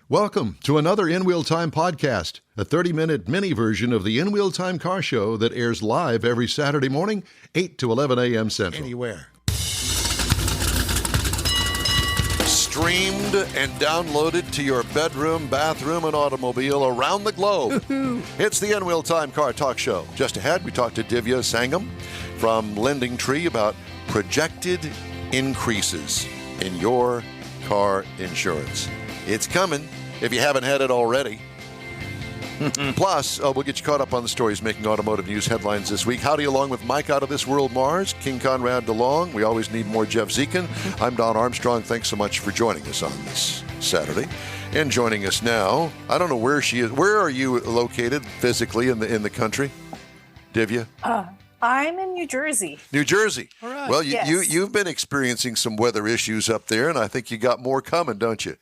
Welcome to another In Wheel Time podcast, a 30-minute mini version of the In Wheel Time car show that airs live every Saturday morning, 8 to 11 a.m. Central. Anywhere. Streamed and downloaded to your bedroom, bathroom, and automobile around the globe. It's the In Wheel Time Car Talk Show. Just ahead, we talked to Divya Sangam from Lending Tree about projected increases in your car insurance. It's coming if you haven't had it already. Plus, we'll get you caught up on the stories making automotive news headlines this week. Howdy along with Mike out of this world, Mars, King Conrad DeLong. We always need more Jeff Zekin. I'm Don Armstrong. Thanks so much for joining us on this Saturday. And joining us now, I don't know where she is. Where are you located physically in the country, Divya? I'm in New Jersey. New Jersey. All right. Well, Yes. you've been experiencing some weather issues up there, and I think you got more coming, don't you?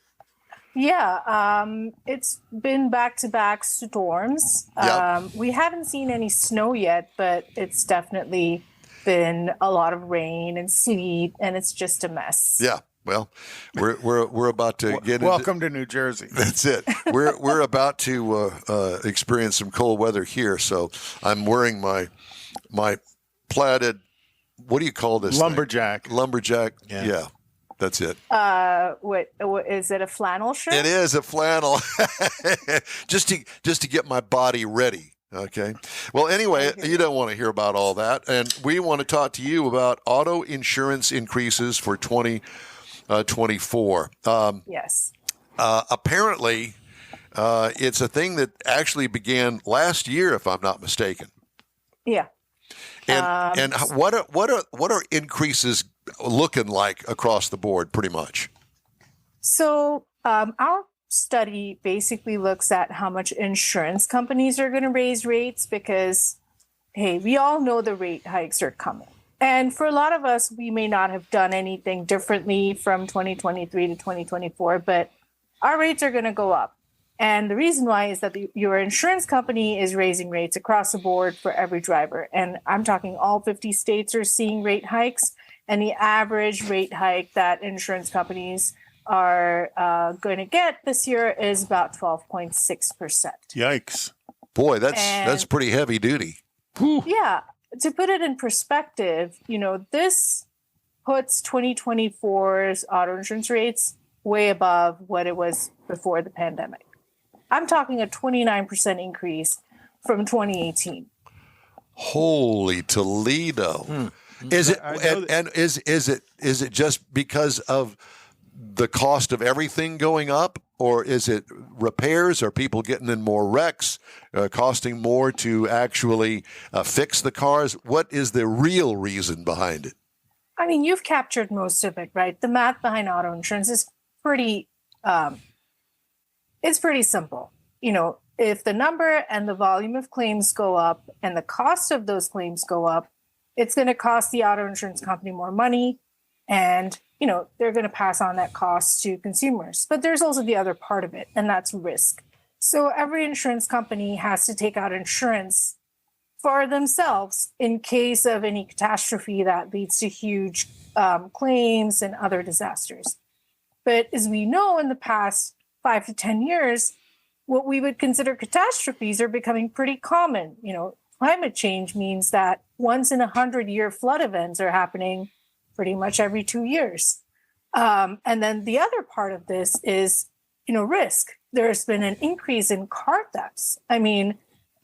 Yeah, it's been back-to-back storms. Yep. We haven't seen any snow yet, but it's definitely been a lot of rain and sleet, and it's just a mess. Yeah. Well, we're about to get Welcome to New Jersey. That's it. We're about to experience some cold weather here, so I'm wearing my plaided. What do you call this? Lumberjack. Thing? Lumberjack. Yeah. Yeah. That's it. What is it? A flannel shirt? It is a flannel, just to get my body ready. Okay. Well, anyway, you don't want to hear about all that, and we want to talk to you about auto insurance increases for 2024. Yes. Apparently, it's a thing that actually began last year, if I'm not mistaken. Yeah. And what are increases looking like across the board, pretty much? So our study basically looks at how much insurance companies are going to raise rates because, hey, we all know the rate hikes are coming. And for a lot of us, we may not have done anything differently from 2023 to 2024, but our rates are going to go up. And the reason why is that your insurance company is raising rates across the board for every driver. And I'm talking all 50 states are seeing rate hikes. And the average rate hike that insurance companies are going to get this year is about 12.6%. Yikes. Boy, that's pretty heavy duty. Whew. Yeah. To put it in perspective, this puts 2024's auto insurance rates way above what it was before the pandemic. I'm talking a 29% increase from 2018. Holy Toledo. Is it just because of the cost of everything going up, or is it repairs? Are people getting in more wrecks, costing more to actually fix the cars? What is the real reason behind it? I mean, you've captured most of it, right? The math behind auto insurance is pretty simple. If the number and the volume of claims go up and the cost of those claims go up, it's going to cost the auto insurance company more money, and they're going to pass on that cost to consumers. But there's also the other part of it, and that's risk. So every insurance company has to take out insurance for themselves in case of any catastrophe that leads to huge claims and other disasters. But as we know, in the past 5 to 10 years, what we would consider catastrophes are becoming pretty common. Climate change means that once in 100-year flood events are happening pretty much every 2 years. And then the other part of this is, risk. There's been an increase in car thefts. I mean,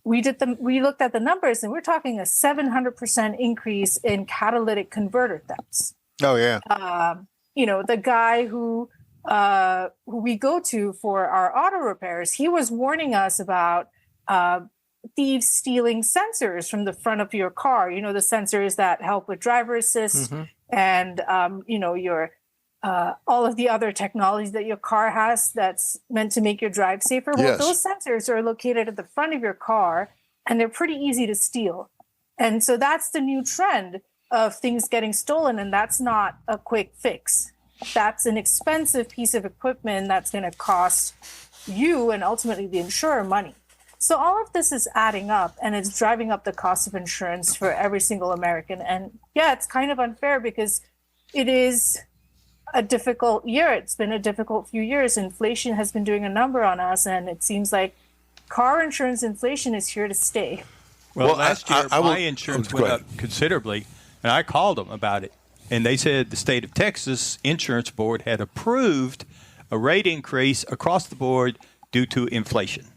we looked at the numbers, and we're talking a 700% increase in catalytic converter thefts. Oh, yeah. The guy who we go to for our auto repairs, he was warning us about thieves stealing sensors from the front of your car. The sensors that help with driver assist and your all of the other technologies that your car has that's meant to make your drive safer. Well, Yes. those sensors are located at the front of your car, and they're pretty easy to steal. And so that's the new trend of things getting stolen, and that's not a quick fix. That's an expensive piece of equipment that's going to cost you and ultimately the insurer money. So all of this is adding up, and it's driving up the cost of insurance for every single American. And yeah, it's kind of unfair because it is a difficult year. It's been a difficult few years. Inflation has been doing a number on us, and it seems like car insurance inflation is here to stay. Well, last year, my insurance went up considerably, and I called them about it. And they said the state of Texas Insurance Board had approved a rate increase across the board due to inflation.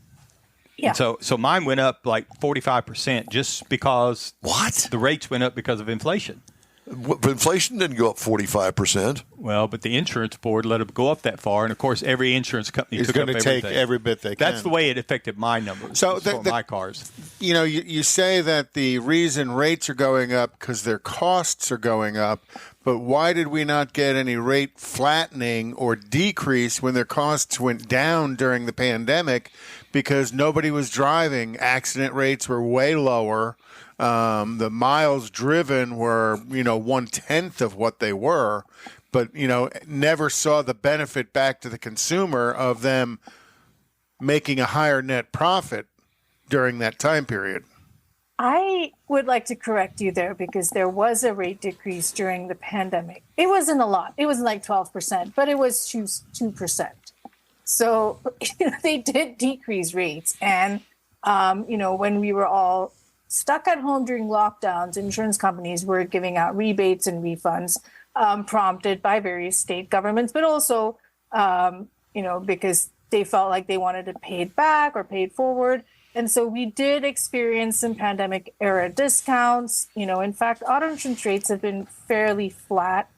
Yeah. And so mine went up like 45% just because the rates went up because of inflation. Inflation didn't go up 45%. Well, but the insurance board let them go up that far, and of course, every insurance company is took going up to take every bit they can. That's the way it affected my numbers for my cars. You know, you say that the reason rates are going up because their costs are going up, but why did we not get any rate flattening or decrease when their costs went down during the pandemic? Because nobody was driving. Accident rates were way lower. The miles driven were, 1/10 of what they were, but, never saw the benefit back to the consumer of them making a higher net profit during that time period. I would like to correct you there because there was a rate decrease during the pandemic. It wasn't a lot. It wasn't like 12%, but it was 2%. So they did decrease rates. And, when we were all stuck at home during lockdowns, insurance companies were giving out rebates and refunds prompted by various state governments, but also, because they felt like they wanted to pay it back or pay it forward. And so we did experience some pandemic era discounts. In fact, auto insurance rates have been fairly flat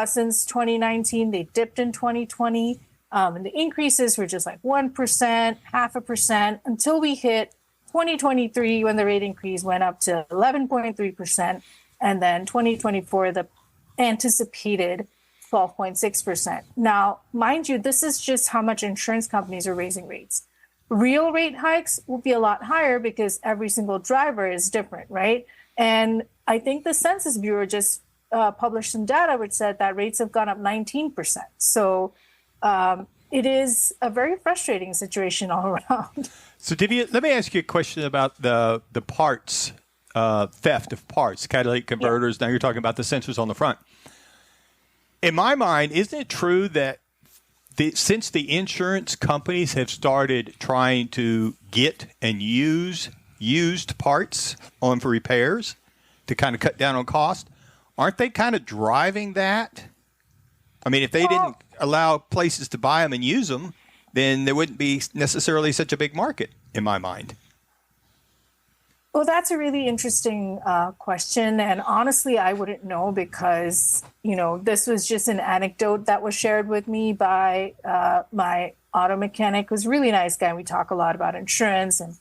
since 2019. They dipped in 2020. And the increases were just like 1%, 0.5%, until we hit 2023 when the rate increase went up to 11.3%. And then 2024, the anticipated 12.6%. Now, mind you, this is just how much insurance companies are raising rates. Real rate hikes will be a lot higher because every single driver is different, right? And I think the Census Bureau just published some data which said that rates have gone up 19%. So it is a very frustrating situation all around. So, Divya, let me ask you a question about the parts, theft of parts, catalytic converters. Yeah. Now you're talking about the sensors on the front. In my mind, isn't it true that since the insurance companies have started trying to get and use used parts on for repairs to kind of cut down on cost, aren't they kind of driving that? I mean, if they didn't allow places to buy them and use them, then there wouldn't be necessarily such a big market, in my mind. Well, that's a really interesting question. And honestly, I wouldn't know because, this was just an anecdote that was shared with me by my auto mechanic, who's a really nice guy. We talk a lot about insurance and,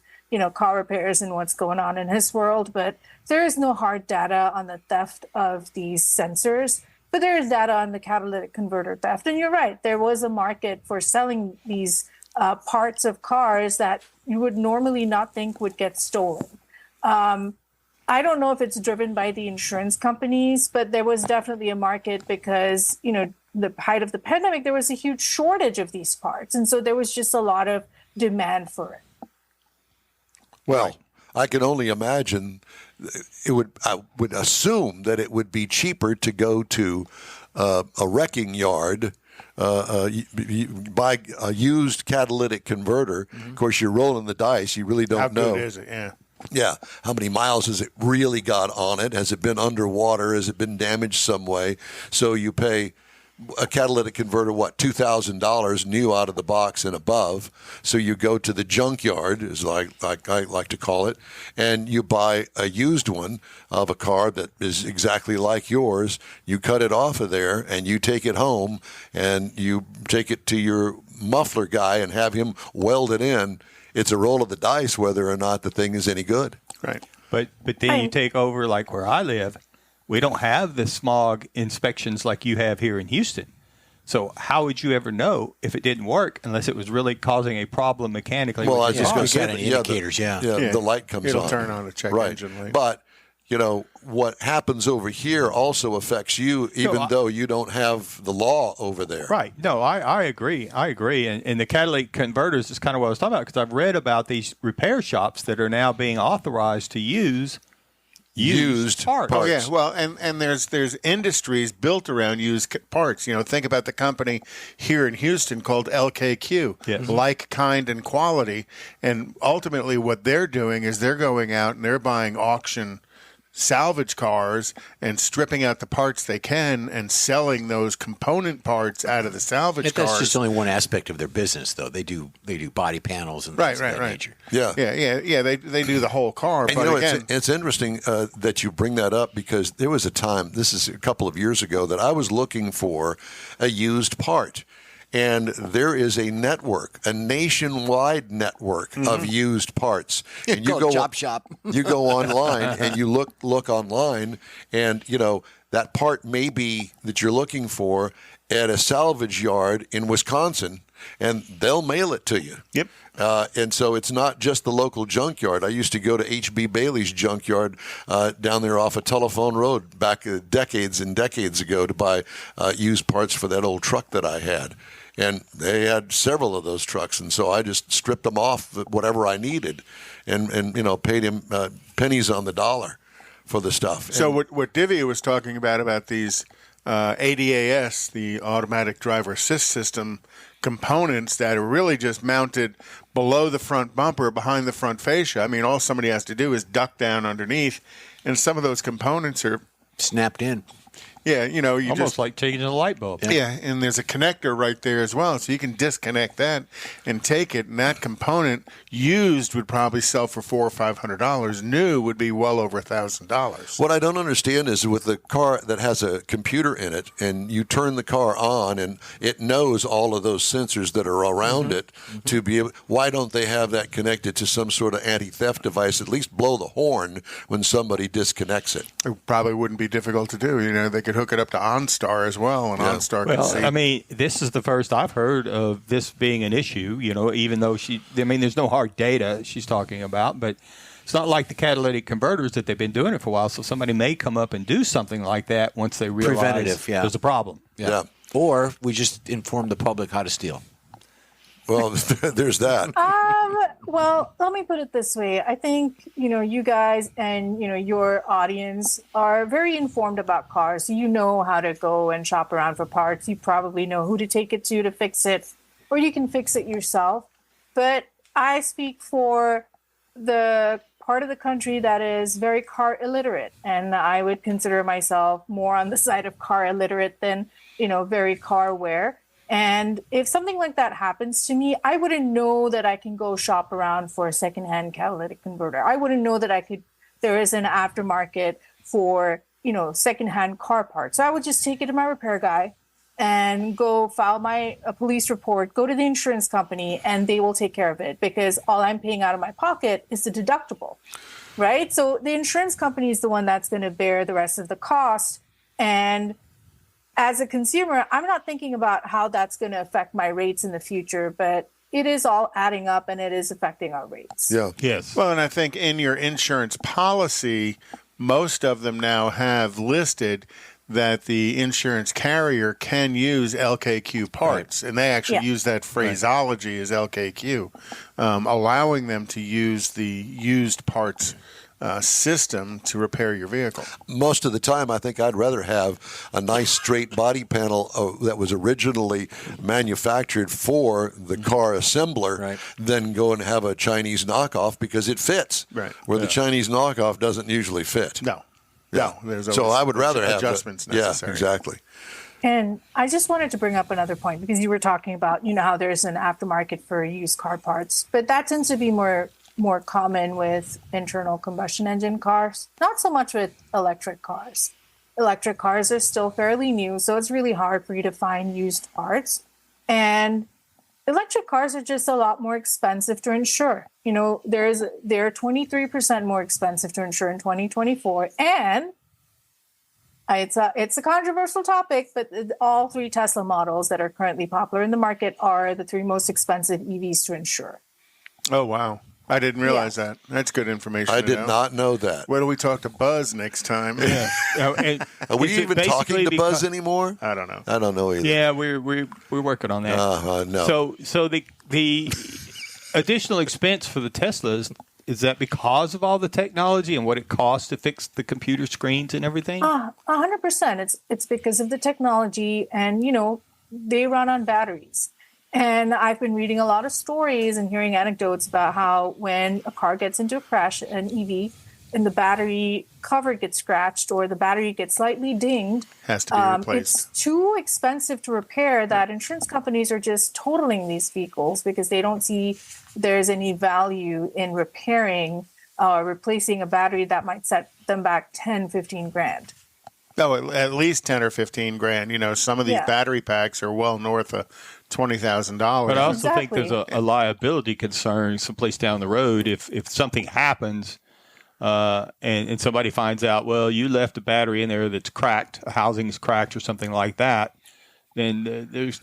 car repairs and what's going on in his world. But there is no hard data on the theft of these sensors. But there is data on the catalytic converter theft. And you're right, there was a market for selling these parts of cars that you would normally not think would get stolen. I don't know if it's driven by the insurance companies, but there was definitely a market because, the height of the pandemic, there was a huge shortage of these parts. And so there was just a lot of demand for it. Well, I can only imagine I would assume that it would be cheaper to go to a wrecking yard, buy a used catalytic converter. Mm-hmm. Of course, you're rolling the dice. You really don't know. How good is it? Yeah. Yeah. How many miles has it really got on it? Has it been underwater? Has it been damaged some way? So you pay a catalytic converter, $2,000 new out of the box and above. So you go to the junkyard, is like I like to call it, and you buy a used one of a car that is exactly like yours. You cut it off of there, and you take it home, and you take it to your muffler guy and have him weld it in. It's a roll of the dice whether or not the thing is any good. Right. But then you take over like where I live. We don't have the smog inspections like you have here in Houston. So how would you ever know if it didn't work unless it was really causing a problem mechanically? Well, I was just going to say the indicators, the light comes It'll on. turn on a check right. engine light. But, what happens over here also affects you, even though you don't have the law over there. Right. No, I agree. And the catalytic converters is kind of what I was talking about because I've read about these repair shops that are now being authorized to use used parts. Oh yeah, well, and there's industries built around used parts. Think about the company here in Houston called LKQ, Yes. like, kind, and quality. And ultimately, what they're doing is they're going out and they're buying auction salvage cars and stripping out the parts they can and selling those component parts out of the salvage cars. That's just only one aspect of their business, though. They do body panels and things of that nature. Yeah. They do the whole car. And but again, it's interesting that you bring that up, because there was a time, this is a couple of years ago, that I was looking for a used part. And there is a network, a nationwide network of used parts. And you go Chop Shop. You go online and you look online, and that part may be that you're looking for at a salvage yard in Wisconsin, and they'll mail it to you. Yep. And so it's not just the local junkyard. I used to go to H.B. Bailey's junkyard down there off of Telephone Road back decades and decades ago to buy used parts for that old truck that I had. And they had several of those trucks, and so I just stripped them off whatever I needed, and paid him pennies on the dollar for the stuff. So what Divya was talking about these ADAS, the automatic driver assist system components that are really just mounted below the front bumper, behind the front fascia. I mean, all somebody has to do is duck down underneath, and some of those components are snapped in. Yeah, you Almost just like changing a light bulb. Yeah, and there's a connector right there as well, so you can disconnect that and take it. And that component used would probably sell for $400 or $500. New would be well over $1,000. What I don't understand is with the car that has a computer in it, and you turn the car on, and it knows all of those sensors that are around it to be able. Why don't they have that connected to some sort of anti-theft device? At least blow the horn when somebody disconnects it. It probably wouldn't be difficult to do. They could hook it up to OnStar as well, and OnStar can see. I mean, this is the first I've heard of this being an issue, even though there's no hard data she's talking about, but it's not like the catalytic converters that they've been doing it for a while, so somebody may come up and do something like that once they realize there's a problem. Yeah. Or we just inform the public how to steal. Well, there's that. Well, let me put it this way. I think, you guys and, your audience are very informed about cars. You know how to go and shop around for parts. You probably know who to take it to fix it, or you can fix it yourself. But I speak for the part of the country that is very car illiterate, and I would consider myself more on the side of car illiterate than, very car aware. And if something like that happens to me, I wouldn't know that I can go shop around for a secondhand catalytic converter. I wouldn't know that there is an aftermarket for, secondhand car parts. So I would just take it to my repair guy and go file a police report, go to the insurance company, and they will take care of it, because all I'm paying out of my pocket is the deductible, right? So the insurance company is the one that's going to bear the rest of the cost. And as a consumer, I'm not thinking about how that's going to affect my rates in the future, but it is all adding up and it is affecting our rates. Yeah. Yes. Well, and I think in your insurance policy, most of them now have listed that the insurance carrier can use LKQ parts, and they actually use that phraseology as LKQ, allowing them to use the used parts system to repair your vehicle. Most of the time, I think I'd rather have a nice straight body panel that was originally manufactured for the car assembler than go and have a Chinese knockoff, because it fits. Right. Where the Chinese knockoff doesn't usually fit. No. There's So I would rather have adjustments necessary. Yeah, exactly. And I just wanted to bring up another point, because you were talking about, how there's an aftermarket for used car parts, but that tends to be more common with internal combustion engine cars, not so much with electric cars. Electric cars are still fairly new, so it's really hard for you to find used parts. And electric cars are just a lot more expensive to insure. They're 23% more expensive to insure in 2024. And it's a controversial topic, but all three Tesla models that are currently popular in the market are the three most expensive EVs to insure. Oh, wow. I didn't realize that. That's good information. I did not know that. Where do we talk to Buzz next time? Yeah. Are we even talking to Buzz anymore? I don't know. I don't know either. Yeah, we're working on that. No. So the additional expense for the Teslas Is that because of all the technology and what it costs to fix the computer screens and everything? 100%. It's because of the technology, and they run on batteries. And I've been reading a lot of stories and hearing anecdotes about how when a car gets into a crash, an EV, and the battery cover gets scratched or the battery gets slightly dinged, has to be replaced. It's too expensive to repair that insurance companies are just totaling these vehicles because they don't see there's any value in repairing or replacing a battery that might set them back 10, 15 grand. No, at least 10 or 15 grand. Some of these battery packs are well north of $20,000. But I also think there's a liability concern someplace down the road. If something happens and somebody finds out, well, you left a battery in there that's cracked, a housing's cracked or something like that, then there's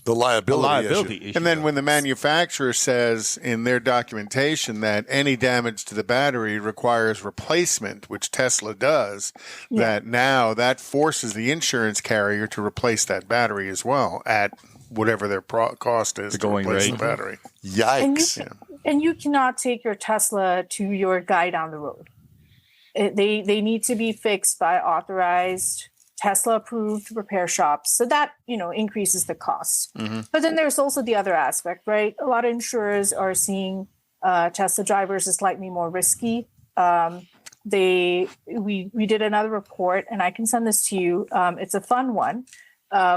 the liability issue. And then when the manufacturer says in their documentation that any damage to the battery requires replacement, which Tesla does, that forces the insurance carrier to replace that battery as well at whatever their cost is to replace the battery. Yikes. And you cannot take your Tesla to your guy down the road. They need to be fixed by authorized Tesla-approved repair shops. So that, increases the cost. Mm-hmm. But then there's also the other aspect, right? A lot of insurers are seeing Tesla drivers as slightly more risky. We did another report, and I can send this to you. It's a fun one,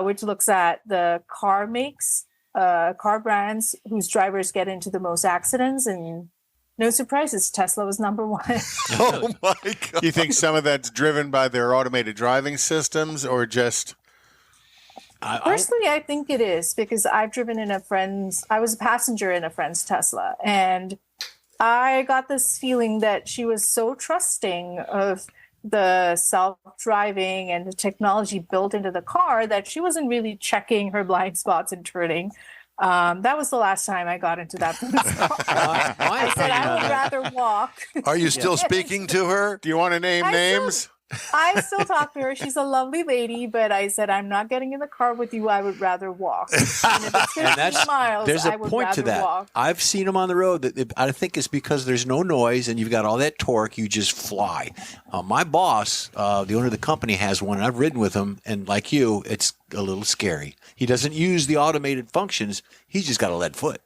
which looks at the car makes, car brands whose drivers get into the most accidents, and no surprises, Tesla was number one. Oh my God. You think some of that's driven by their automated driving systems or just... Personally, I think it is, because I've driven in I was a passenger in a friend's Tesla, and I got this feeling that she was so trusting of the self-driving and the technology built into the car that she wasn't really checking her blind spots and turning. That was the last time I got into that. I said I would rather walk. Are you still speaking to her? Do you want to name names? I still talk to her. She's a lovely lady, but I said, I'm not getting in the car with you. I would rather walk. And if it's 15 miles, there's a I would point rather to that. walk. I've seen them on the road. I think it's because there's no noise and you've got all that torque. You just fly. My boss, the owner of the company, has one. And I've ridden with him, and like you, it's a little scary. He doesn't use the automated functions. He's just got a lead foot,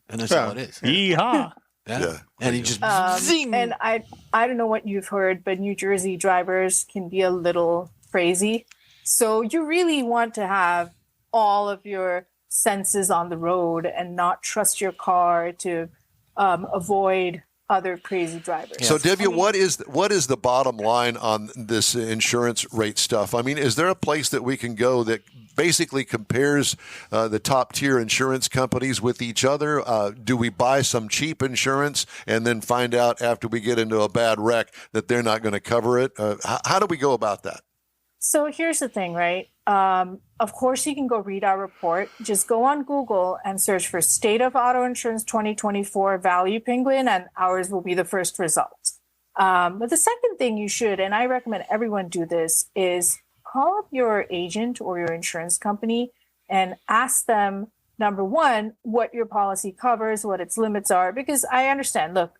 and that's all it is. Yeehaw. Yeah. And he just zing. And I don't know what you've heard, but New Jersey drivers can be a little crazy. So you really want to have all of your senses on the road and not trust your car to avoid other crazy drivers. So, Divya, what is the bottom line on this insurance rate stuff? I mean, is there a place that we can go that basically compares the top tier insurance companies with each other? Do we buy some cheap insurance and then find out after we get into a bad wreck that they're not going to cover it? How do we go about that? So here's the thing, right? Of course, you can go read our report. Just go on Google and search for State of Auto Insurance 2024 Value Penguin, and ours will be the first result. But the second thing you should, and I recommend everyone do this, is call up your agent or your insurance company and ask them, number one, what your policy covers, what its limits are, because I understand, look,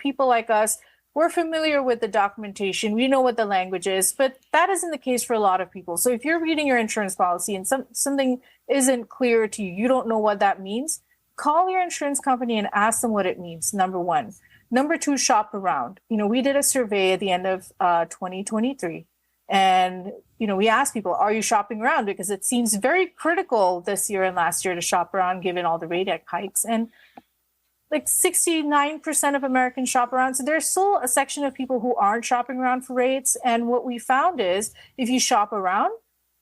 people like us, we're familiar with the documentation. We know what the language is, but that isn't the case for a lot of people. So if you're reading your insurance policy and something isn't clear to you, you don't know what that means, call your insurance company and ask them what it means, number one. Number two, shop around. We did a survey at the end of 2023. And, we asked people, are you shopping around? Because it seems very critical this year and last year to shop around given all the rate hikes. And like 69% of Americans shop around. So there's still a section of people who aren't shopping around for rates. And what we found is if you shop around,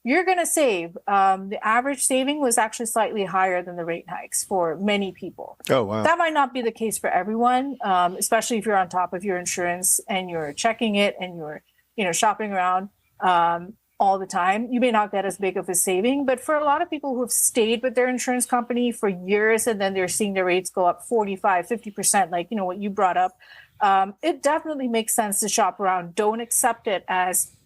you're going to save. The average saving was actually slightly higher than the rate hikes for many people. Oh, wow. That might not be the case for everyone, especially if you're on top of your insurance and you're checking it and you're, shopping around all the time. You may not get as big of a saving, but for a lot of people who have stayed with their insurance company for years and then they're seeing their rates go up 45, 50%, like, what you brought up, it definitely makes sense to shop around. Don't accept it as,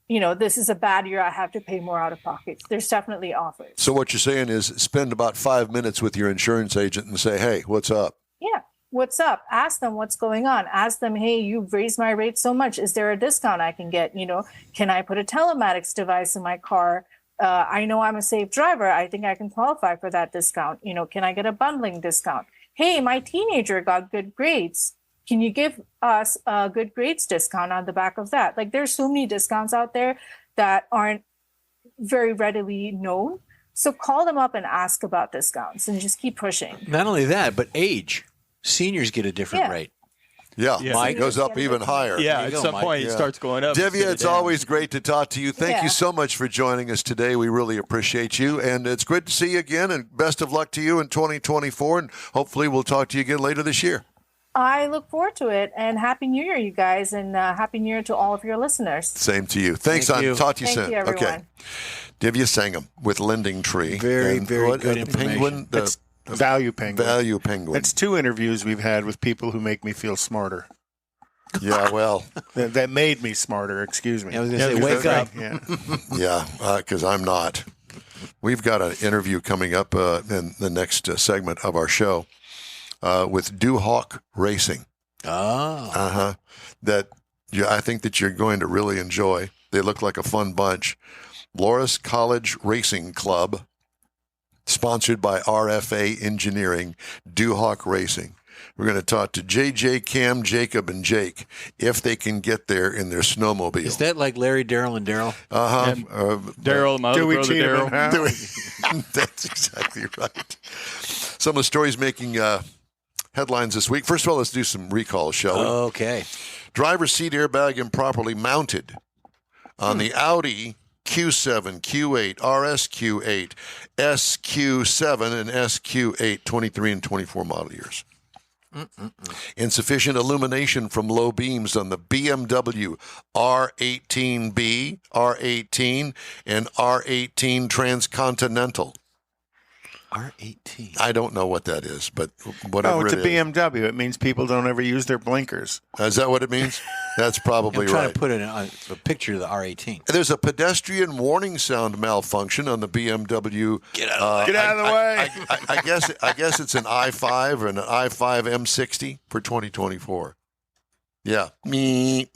this is a bad year, I have to pay more out of pocket. There's definitely offers. So what you're saying is spend about 5 minutes with your insurance agent and say, hey, what's up? what's up? Ask them what's going on. Ask them, hey, you've raised my rate so much. Is there a discount I can get? Can I put a telematics device in my car? I know I'm a safe driver. I think I can qualify for that discount. Can I get a bundling discount? Hey, my teenager got good grades. Can you give us a good grades discount on the back of that? Like, there's so many discounts out there that aren't very readily known. So call them up and ask about discounts and just keep pushing. Not only that, but age. Seniors get a different rate. Yeah, Yeah. Mike goes up even higher. Yeah, There you at go, some Mike. point it starts going up. Divya, it's always great to talk to you. Thank Yeah. you so much for joining us today. We really appreciate you. And it's good to see you again. And best of luck to you in 2024. And hopefully we'll talk to you again later this year. I look forward to it. And Happy New Year, you guys. And Happy New Year to all of your listeners. Same to you. Thanks, Thank on. you. Talk to you Thank soon. you, everyone. Okay. Divya Sangam with Lending Tree. Very, And very what, good the information. Penguin, the It's Value Penguin. Value Penguin. That's 2 interviews we've had with people who make me feel smarter. Yeah, well, That made me smarter, excuse me. I was going to say, wake up. Yeah. yeah, because I'm not. We've got an interview coming up in the next segment of our show with Duhawk Racing. Oh. That I think that you're going to really enjoy. They look like a fun bunch. Loras College Racing Club, sponsored by RFA Engineering, Duhawk Racing. We're going to talk to JJ, Cam, Jacob, and Jake if they can get there in their snowmobile. Is that like Larry, Daryl, and Daryl? Daryl, my other Do we brother cheat him Daryl. in half? Do we- That's exactly right. Some of the stories making headlines this week. First of all, let's do some recalls, shall we? Okay. Driver's seat airbag improperly mounted on the Audi Q7, Q8, RSQ8, SQ7, and SQ8, 23 and 24 model years. Insufficient illumination from low beams on the BMW R18B, R18, and R18 Transcontinental. R18. I don't know what that is, but whatever Oh, it's it a is. BMW. It means people don't ever use their blinkers. Is that what it means? That's probably I'm trying right. to put a picture of the R18. There's a pedestrian warning sound malfunction on the BMW. Get out Get out of the way. I guess it's an i5 or an i5 M60 for 2024. Yeah. Me.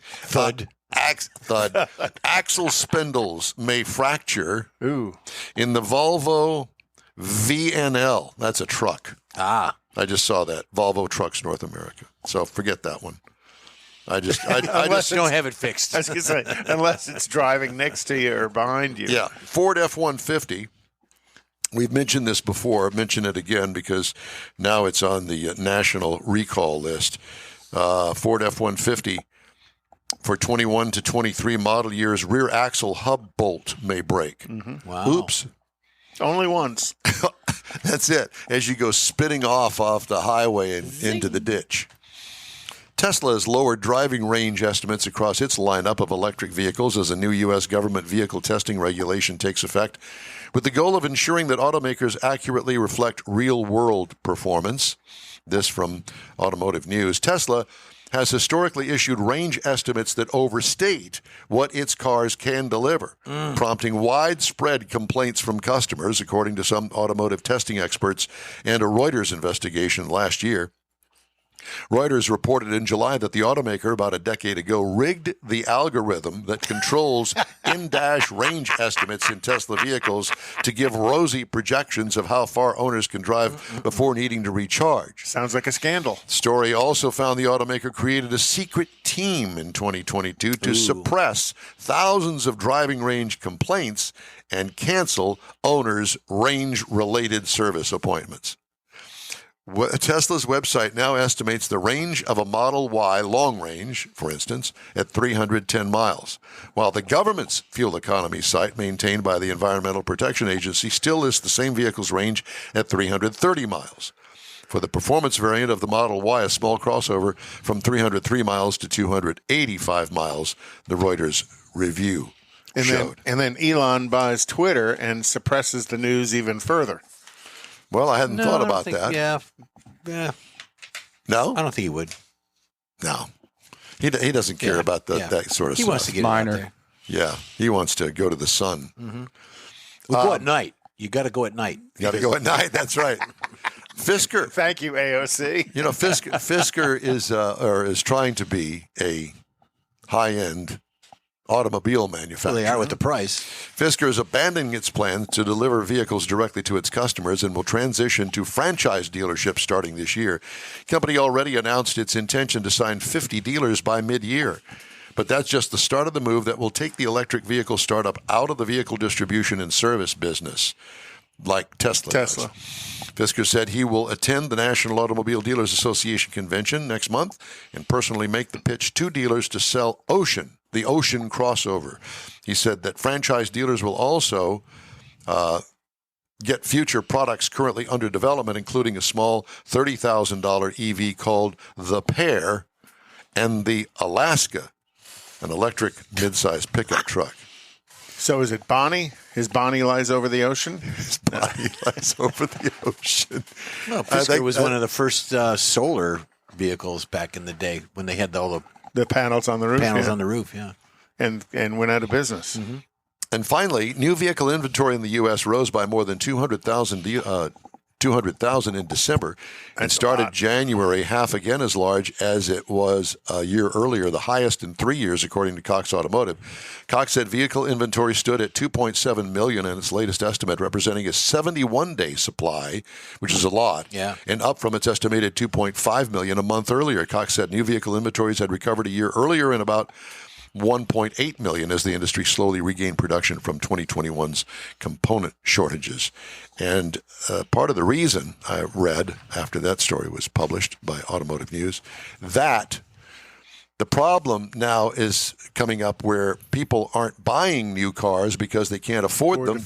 Thud. Thud. Axle spindles may fracture Ooh. in the Volvo VNL. That's a truck. Ah. I just saw that. Volvo Trucks North America. So forget that one. I just Don't have it fixed. I was going to say, unless it's driving next to you or behind you. Yeah, Ford F-150. We've mentioned this before. Mention it again because now it's on the national recall list. Ford F-150 for 21 to 23 model years, rear axle hub bolt may break. Wow. Oops. Only once. That's it. As you go spinning off the highway and into the ditch. Tesla has lowered driving range estimates across its lineup of electric vehicles as a new U.S. government vehicle testing regulation takes effect, with the goal of ensuring that automakers accurately reflect real-world performance. This from Automotive News. Tesla has historically issued range estimates that overstate what its cars can deliver, prompting widespread complaints from customers, according to some automotive testing experts and a Reuters investigation last year. Reuters reported in July that the automaker about a decade ago rigged the algorithm that controls in-dash range estimates in Tesla vehicles to give rosy projections of how far owners can drive before needing to recharge. Sounds like a scandal. Story also found the automaker created a secret team in 2022 to suppress thousands of driving range complaints and cancel owners' range-related service appointments. Tesla's website now estimates the range of a Model Y long range, for instance, at 310 miles, while the government's fuel economy site, maintained by the Environmental Protection Agency, still lists the same vehicle's range at 330 miles. For the performance variant of the Model Y, a small crossover from 303 miles to 285 miles, the Reuters review showed. And then Elon buys Twitter and suppresses the news even further. Well, I hadn't thought I don't about think- that. Yeah. No? I don't think he would. No. He doesn't care about that sort of He stuff. wants to get Minor. it out there. Yeah, he wants to go to the sun. We'll go at night. You got to go at night. You got to go at night. That's right. Fisker. Thank you, AOC. You know, Fisker is trying to be a high-end automobile manufacturer. Well, they are with the price. Fisker is abandoning its plans to deliver vehicles directly to its customers and will transition to franchise dealerships starting this year. The company already announced its intention to sign 50 dealers by mid-year. But that's just the start of the move that will take the electric vehicle startup out of the vehicle distribution and service business, like Tesla. does. Fisker said he will attend the National Automobile Dealers Association convention next month and personally make the pitch to dealers to sell the Ocean crossover. He said that franchise dealers will also get future products currently under development, including a small $30,000 EV called the Pear and the Alaska, an electric midsize pickup truck. So is it Bonnie? His Bonnie lies over the ocean? His body lies over the ocean. Well, Fisker was one of the first solar vehicles back in the day when they had all The panels on the roof. panels yeah. on the roof. Yeah. And went out of business. Mm-hmm. And finally, new vehicle inventory in the U.S. rose by more than 200,000 in December and started January half again as large as it was a year earlier, the highest in 3 years, according to Cox Automotive. Cox said vehicle inventory stood at 2.7 million in its latest estimate, representing a 71-day supply, which is a lot, and up from its estimated 2.5 million a month earlier. Cox said new vehicle inventories had recovered a year earlier in about 1.8 million as the industry slowly regained production from 2021's component shortages. And part of the reason I read after that story was published by Automotive News, that the problem now is coming up where people aren't buying new cars because they can't afford them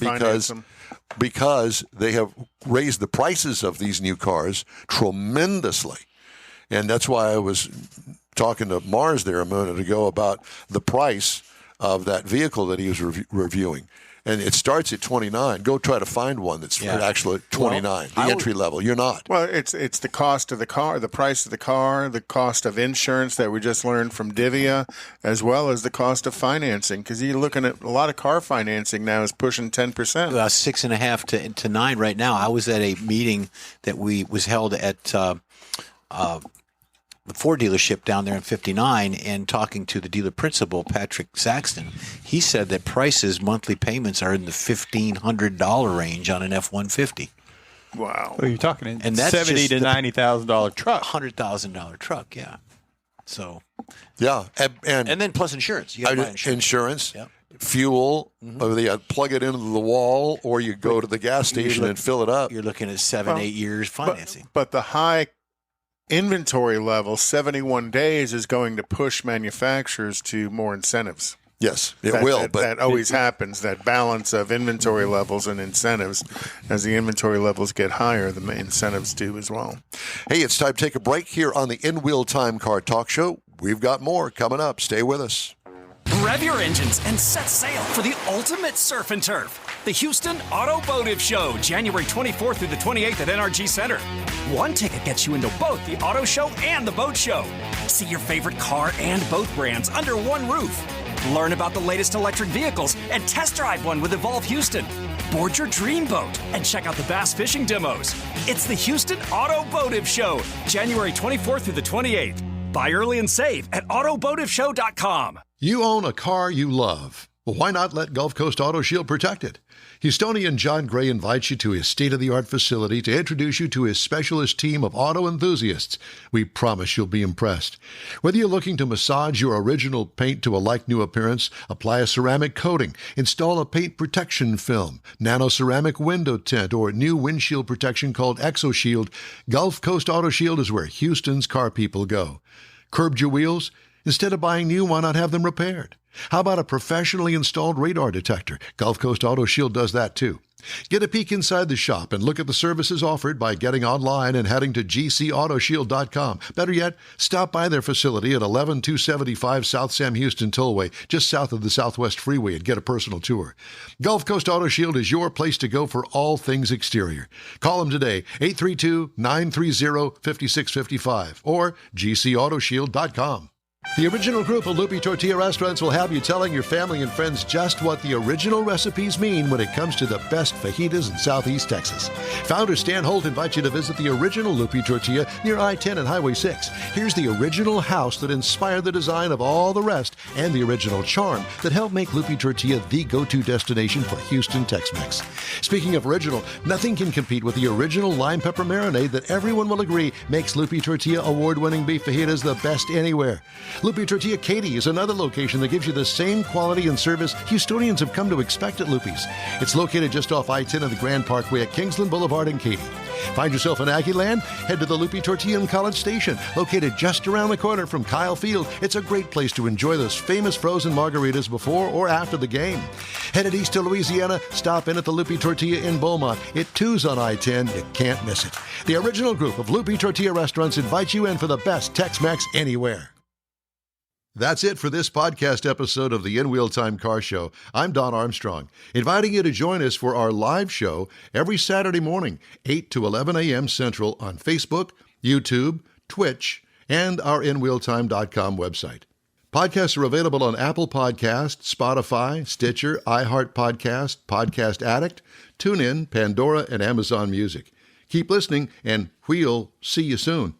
because they have raised the prices of these new cars tremendously. And that's why I was talking to Mars there a minute ago about the price of that vehicle that he was reviewing. And it starts at 29. Go try to find one that's actually at 29, the entry level. You're not. Well, it's the cost of the car, the price of the car, the cost of insurance that we just learned from Divya, as well as the cost of financing. Because you're looking at a lot of car financing now is pushing 10%. 6.5 to 9 right now. I was at a meeting that was held at the Ford dealership down there in 59 and talking to the dealer principal, Patrick Saxton. He said that monthly payments are in the $1,500 range on an F-150. Wow. Well, you're talking and that's $70,000 to $90,000 truck. $100,000 truck, yeah. So. Yeah. And then plus insurance. You got to buy insurance. Fuel, or you plug it into the wall, or you go to the gas station and fill it up. You're looking at 7-8 years financing. But the high inventory level, 71 days, is going to push manufacturers to more incentives. Yes, it will. But that always happens, that balance of inventory levels and incentives. As the inventory levels get higher, the incentives do as well. Hey, it's time to take a break here on the In Wheel Time Car Talk Show. We've got more coming up. Stay with us. Rev your engines and set sail for the ultimate surf and turf. The Houston Automotive Show, January 24th through the 28th at NRG Center. One ticket gets you into both the auto show and the boat show. See your favorite car and boat brands under one roof. Learn about the latest electric vehicles and test drive one with Evolve Houston. Board your dream boat and check out the bass fishing demos. It's the Houston Automotive Show, January 24th through the 28th. Buy early and save at automotiveshow.com. You own a car you love. Well, why not let Gulf Coast Auto Shield protect it? Houstonian John Gray invites you to his state-of-the-art facility to introduce you to his specialist team of auto enthusiasts. We promise you'll be impressed. Whether you're looking to massage your original paint to a like-new appearance, apply a ceramic coating, install a paint protection film, nano-ceramic window tint, or new windshield protection called ExoShield, Gulf Coast Auto Shield is where Houston's car people go. Curbed your wheels? Instead of buying new, why not have them repaired? How about a professionally installed radar detector? Gulf Coast Auto Shield does that too. Get a peek inside the shop and look at the services offered by getting online and heading to gcautoshield.com. Better yet, stop by their facility at 11275 South Sam Houston Tollway, just south of the Southwest Freeway, and get a personal tour. Gulf Coast Auto Shield is your place to go for all things exterior. Call them today, 832-930-5655 or gcautoshield.com. The original group of Loopy Tortilla restaurants will have you telling your family and friends just what the original recipes mean when it comes to the best fajitas in Southeast Texas. Founder Stan Holt invites you to visit the original Loopy Tortilla near I-10 and Highway 6. Here's the original house that inspired the design of all the rest and the original charm that helped make Loopy Tortilla the go-to destination for Houston Tex-Mex. Speaking of original, nothing can compete with the original lime pepper marinade that everyone will agree makes Loopy Tortilla award-winning beef fajitas the best anywhere. Loopy Tortilla Katy is another location that gives you the same quality and service Houstonians have come to expect at Loopy's. It's located just off I-10 and the Grand Parkway at Kingsland Boulevard in Katy. Find yourself in Aggieland? Head to the Loopy Tortilla in College Station, located just around the corner from Kyle Field. It's a great place to enjoy those famous frozen margaritas before or after the game. Headed east to Louisiana, stop in at the Loopy Tortilla in Beaumont. It too's on I-10. You can't miss it. The original group of Loopy Tortilla restaurants invites you in for the best Tex-Mex anywhere. That's it for this podcast episode of the In Wheel Time Car Show. I'm Don Armstrong, inviting you to join us for our live show every Saturday morning, 8 to 11 a.m. Central on Facebook, YouTube, Twitch, and our InWheelTime.com website. Podcasts are available on Apple Podcasts, Spotify, Stitcher, iHeart Podcast, Podcast Addict, TuneIn, Pandora, and Amazon Music. Keep listening, and we'll see you soon.